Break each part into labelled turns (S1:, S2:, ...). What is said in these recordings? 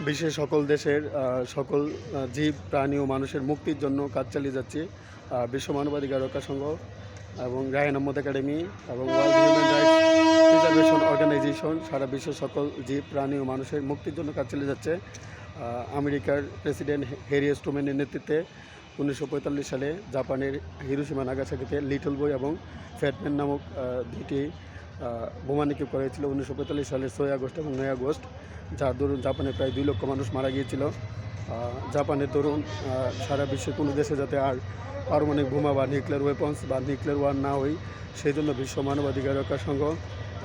S1: বিশ্বের সকল দেশের সকল জীব প্রাণী ও মানুষের মুক্তির জন্য কাজ চালিয়ে যাচ্ছি। বিশ্ব মানবাধিকার রক্ষা সংঘ এবং রায়হান আহমদ একাডেমি এবং World Human Rights Preservation Organisation সারা বিশ্বের সকল জীব প্রাণী ও মানুষের মুক্তির জন্য কাজ চালিয়ে যাচ্ছে। আমেরিকার প্রেসিডেন্ট হ্যারি ট্রুম্যানের নেতৃত্বে 1945 সালে জাপানের হিরোশিমা নাগাসাকিতে লিটল বয় এবং ফ্যাটম্যান নামক দুইটি বোমা নিক্ষেপ করা হয়েছিল 1945 সালের 6 আগস্ট এবং 9 আগস্ট, যার দরুন জাপানে প্রায় 2 লক্ষ মানুষ মারা গিয়েছিল। জাপানের দরুন সারা বিশ্বের কোনো দেশে যাতে আর পারমাণবিক বোমা বা নিউক্লিয়ার ওয়েপন্স বা নিউক্লিয়ার ওয়ার না হয়, সেই জন্য বিশ্ব মানবাধিকার রক্ষা সংঘ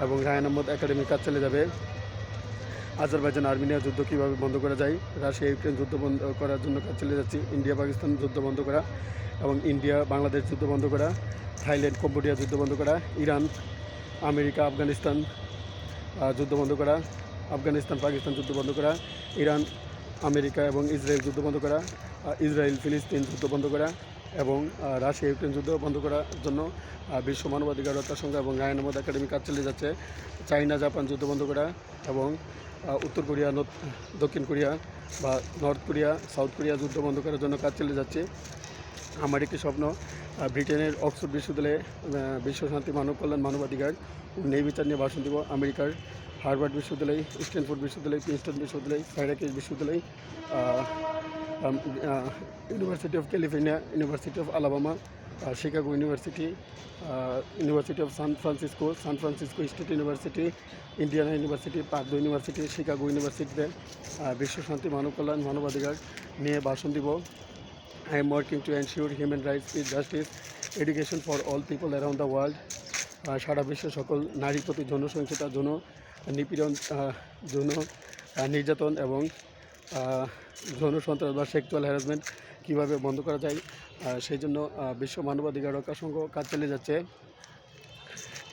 S1: এবং রায়হান আহমদ একাডেমি কাজ চালিয়ে যাবে। আজারবাইজান আর্মেনিয়া যুদ্ধ কীভাবে বন্ধ করা যায়, রাশিয়া ইউক্রেন যুদ্ধ বন্ধ করার জন্য কাজ চালিয়ে যাচ্ছি। ইন্ডিয়া পাকিস্তান যুদ্ধ বন্ধ করা এবং ইন্ডিয়া বাংলাদেশ যুদ্ধ বন্ধ করা, থাইল্যান্ড কম্বোডিয়া যুদ্ধ বন্ধ করা, ইরান আমেরিকা আফগানিস্তান যুদ্ধ বন্ধ করা, আফগানিস্তান পাকিস্তান যুদ্ধ বন্ধ করা, ইরান আমেরিকা এবং ইসরায়েল যুদ্ধ বন্ধ করা, ইসরায়েল ফিলিস্তিন যুদ্ধ বন্ধ করা এবং রাশিয়া ইউক্রেন যুদ্ধ বন্ধ করার জন্য বিশ্ব মানবাধিকার রক্ষা সংঘ এবং রায়হান আহমদ একাডেমি কাজ চালিয়ে যাচ্ছে। চায়না জাপান যুদ্ধ বন্ধ করা এবং উত্তর কোরিয়া দক্ষিণ কোরিয়া বা নর্থ কোরিয়া সাউথ কোরিয়া যুদ্ধ বন্ধ করার জন্য কাজ চালিয়ে যাচ্ছে। আমার একটি স্বপ্ন, ব্রিটেনের অক্সফোর্ড বিশ্ববিদ্যালয়ে বিশ্ব শান্তি মানব কল্যাণ মানবাধিকার ও ন্যায় বিচার নিয়ে ভাষণ দেব। আমেরিকার হার্ভার্ড বিশ্ববিদ্যালয়, স্ট্যানফোর্ড বিশ্ববিদ্যালয়, প্রিন্সটন বিশ্ববিদ্যালয়, সাইরাকিউস বিশ্ববিদ্যালয়, University of California, University of Alabama, Chicago University, University of San Francisco State University, Indiana University, Purdue University, শিকাগো ইউনিভার্সিটিতে বিশ্ব শান্তি মানব কল্যাণ মানবাধিকার নিয়ে ভাষণ দিব। I am working to ensure human rights, peace, justice, education for all people around the world. সারা বিশ্বের সকল নারীর প্রতি যৌন সহিংসতা, যৌন নিপীড়ন, যৌন নির্যাতন এবং যৌন সন্ত্রাস বা সেক্সুয়াল হ্যারাসমেন্ট কীভাবে বন্ধ করা যায়, সেই জন্য বিশ্ব মানবাধিকার রক্ষা সংঘ কাজ চালিয়ে যাচ্ছে।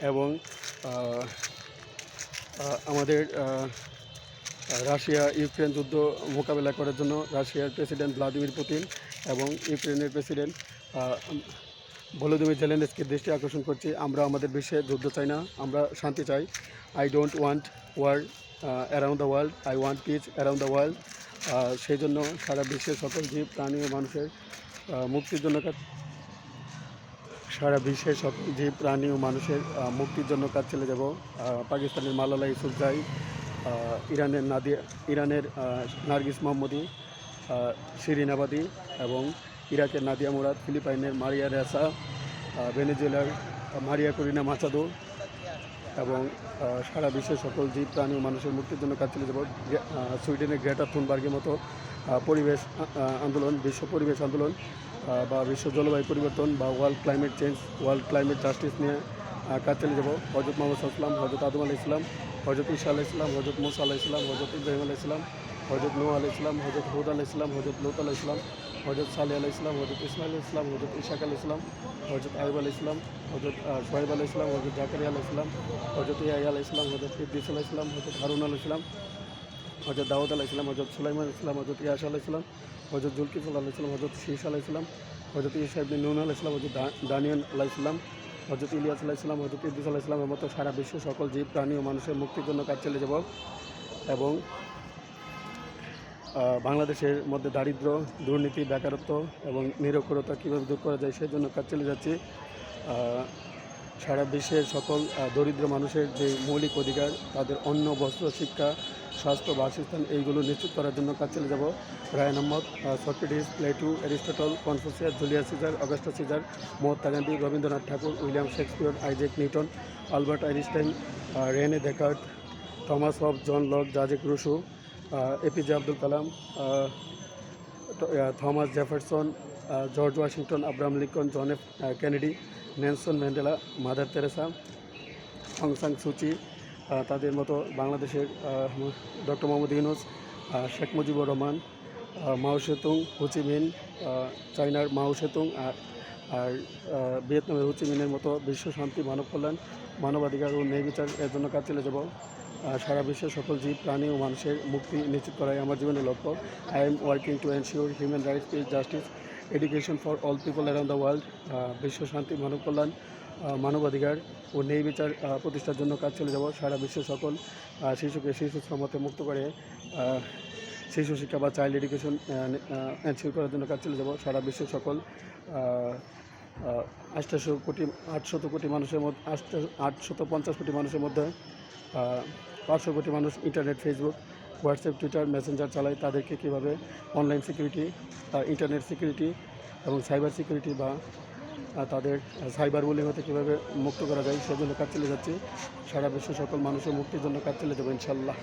S1: এবং আমাদের রাশিয়া ইউক্রেন যুদ্ধ মোকাবেলা করার জন্য রাশিয়ার প্রেসিডেন্ট ভ্লাদিমির পুতিন এবং ইউক্রেনের প্রেসিডেন্ট ভলোদিমির জেলেনস্কির দৃষ্টি আকর্ষণ করছি। আমরা আমাদের বিশ্বে যুদ্ধ চাই না, আমরা শান্তি চাই। I don't want war around the world, I want peace around the world. সেই জন্য সারা বিশ্বের সকল জীব প্রাণী ও মানুষের মুক্তির জন্য সারা বিশ্বের সকল জীব প্রাণী ও মানুষের মুক্তির জন্য কাজ চলে যাব। পাকিস্তানের মালালা ইউসুফজাই, ইরানের নার্গিস মোহাম্মদী, শিরিন আবাদি এবং ইরাকের নাদিয়া মুরাদ, ফিলিপাইনের মারিয়া রেসা, ভেনেজুয়েলার মারিয়া করিনা মাচাদো এবং সারা বিশ্বের সকল জীব প্রাণী ও মানুষের মুক্তির জন্য কাজ চলে যাব। সুইডেনের গ্রেটা থুনবার্গের মতো পরিবেশ আন্দোলন, বিশ্ব পরিবেশ আন্দোলন বা বিশ্ব জলবায়ু পরিবর্তন বা world climate change, world climate justice নিয়ে কাজ চালিয়ে যাব। হজরত মোহাম্মদ সাল্লাম, হজরত আদম আলাইহিস সালাম, হজরত ঈসা আলাইহিস সালাম, হজরত মুসা আলাইহিস সালাম, হজরত ইব্রাহিম আলাইহিস সালাম, হজরত নূহ আলাইহিস সালাম, হজরত হুদ আলাইহিস সালাম, হজরত লূত আলাইহিস সালাম, হজরত সালেহ আলাইহিস সালাম, হজরত ইসমাইল আলাইহিস সালাম, হজরত ইসহাক আলাইহিস সালাম, হজরত আইয়ুব আলাইহিস সালাম, হজরত শুআয়ব আলাইহিস সালাম, হজরত জাকারিয়া আলাইহিস সালাম, হজরত ইয়াহইয়া আলাইহিস সালাম, হজরত ইদ্রিস আলাইহিস সালাম, হজরত হারুন আলাইহিস সালাম, হজরত দাউদ আলাইহিস সালাম, হজরত সুলাইমান আলাইহিস সালাম, হজরত ইয়াস আলাইহিস সালাম, হজরত জুলকিফল আলাইহিস সালাম, হজরত শীশ আলাইহিস সালাম, হজরত ঈসা ইবনে নূন আলাইহিস সালাম, হজরত দানিয়েল আলাইহিস সালাম, হজরত ইলিয়াস আলাইহিস সালাম, হজরত ইদ্রিস আলাইহিস সালামের মতো সারা বিশ্বের সকল জীব প্রাণী ও মানুষের মুক্তির জন্য কাজ চালিয়ে যাব। এবং বাংলাদেশের মধ্যে দারিদ্র্য, দুর্নীতি, বেকারত্ব এবং নিরক্ষরতা কীভাবে দূর করা যায় সেই জন্য কাজ চালিয়ে যাচ্ছি। সারা বিশ্বের সকল দরিদ্র মানুষের যে মৌলিক অধিকার, তাদের অন্ন, বস্ত্র, শিক্ষা, স্বাস্থ্য, বাসস্থান এইগুলো নিশ্চিত করার জন্য কাজ চালিয়ে যাব। Raihan Ahmed, Socrates, Plato, Aristotle, Confucius, Julius Caesar, Augustus Caesar, Mahatma Gandhi, Rabindranath Tagore, William Shakespeare, Isaac Newton, Albert Einstein, Rene Descartes, Thomas Hobbes, John Locke, Jacques Rousseau, APJ Abdul Kalam, Thomas Jefferson, George Washington, Abraham Lincoln, John F Kennedy, Nelson Mandela, Mother Teresa, Aung San Suu, তাদের মতো বাংলাদেশের doctor Muhammad Yunus, Sheikh Mujibur Rahman, Mao Tse tung, Ho Chi Minh, চায়নার মাও Zedong আর ভিয়েতনামের হোচিমিনের মতো বিশ্ব শান্তি, মানব কল্যাণ, মানবাধিকার ও ন্যায় বিচার এর জন্য কাজ চলে যাব। সারা বিশ্বের সকল জীব প্রাণী ও মানুষের মুক্তি নিশ্চিত করাই আমার জীবনের লক্ষ্য। I am working to ensure human rights, piece, justice, education for all people around the world. বিশ্ব শান্তি, মানব কল্যাণ, মানবাধিকার ও ন্যায় বিচার প্রতিষ্ঠার জন্য কাজ চলে যাব। সারা বিশ্বের সকল শিশুকে শিশু শ্রম হতে মুক্ত করে শিশু শিক্ষা বা চাইল্ড এডুকেশন এনশিওর করার জন্য কাজ চালিয়ে যাব। সারা বিশ্বের সকল 800 কোটি মানুষের মধ্যে 850 কোটি মানুষের মধ্যে 500 কোটি মানুষ internet, Facebook, WhatsApp, Twitter, Messenger চালায়। তাদেরকে কীভাবে অনলাইন সিকিউরিটি, ইন্টারনেট সিকিউরিটি এবং সাইবার সিকিউরিটি বা তাদের সাইবার বুলিং হতে কীভাবে মুক্ত করা যায় সেজন্য কাজ চালিয়ে যাচ্ছি। সারা বিশ্বের সকল মানুষের মুক্তির জন্য কাজ চালিয়ে যাবো ইনশাল্লাহ।